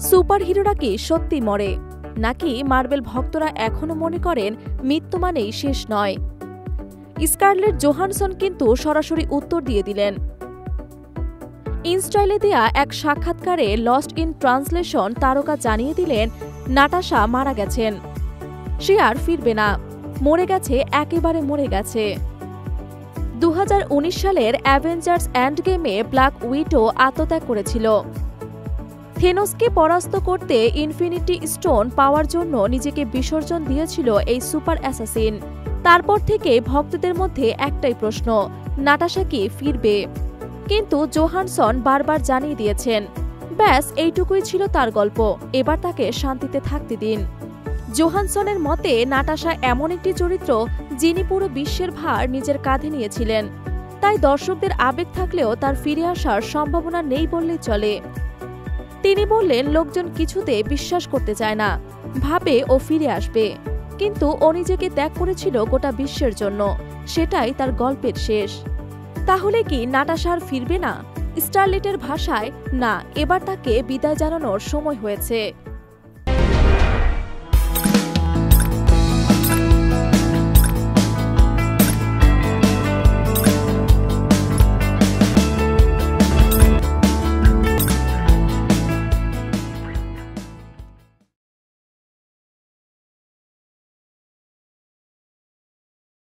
সুপারহিরোরা কি সত্যি মরে, নাকি মার্বেল ভক্তরা এখনো মনে করেন মৃত্যু মানেই শেষ নয়? স্কারলেট জোহানসন কিন্তু সরাসরি উত্তর দিয়ে দিলেন। ইনস্টাইলে দেয়া এক সাক্ষাৎকারে লস্ট ইন ট্রান্সলেশন তারকা জানিয়ে দিলেন নাটাশা মারা গেছেন, সে আর ফিরবে না, মরে গেছে, একেবারে মরে গেছে। 2019 সালের অ্যাভেঞ্জার্স এন্ডগেমে ব্ল্যাক উইডো আত্মত্যাগ করেছিল। থেনোসকে পরাস্ত করতে ইনফিনিটি স্টোন পাওয়ার জন্য নিজেকে বিসর্জন দিয়েছিল এই সুপার অ্যাসাসিন। তারপর থেকে ভক্তদের মধ্যে একটাই প্রশ্ন, নাটাশা কি ফিরবে? কিন্তু জোহানসন বারবার জানিয়ে দিয়েছেন, ব্যাস এইটুকুই ছিল তার গল্প, এবার তাকে শান্তিতে থাকতে দিন। জোহানসনের মতে নাটাশা এমন একটি চরিত্র যিনি পুরো বিশ্বের ভার নিজের কাঁধে নিয়েছিলেন, তাই দর্শকদের আবেগ থাকলেও তার ফিরে আসার সম্ভাবনা নেই বললেই চলে। তিনি বললেন, লোকজন কিছুতে বিশ্বাস করতে চায় না, ভাবে ও ফিরে আসবে, কিন্তু ও নিজেকে ত্যাগ করেছিল গোটা বিশ্বের জন্য, সেটাই তার গল্পের শেষ। তাহলে কি নাটাশা আর ফিরবে না? স্টারলেটের ভাষায়, না, এবার তাকে বিদায় জানানোর সময় হয়েছে।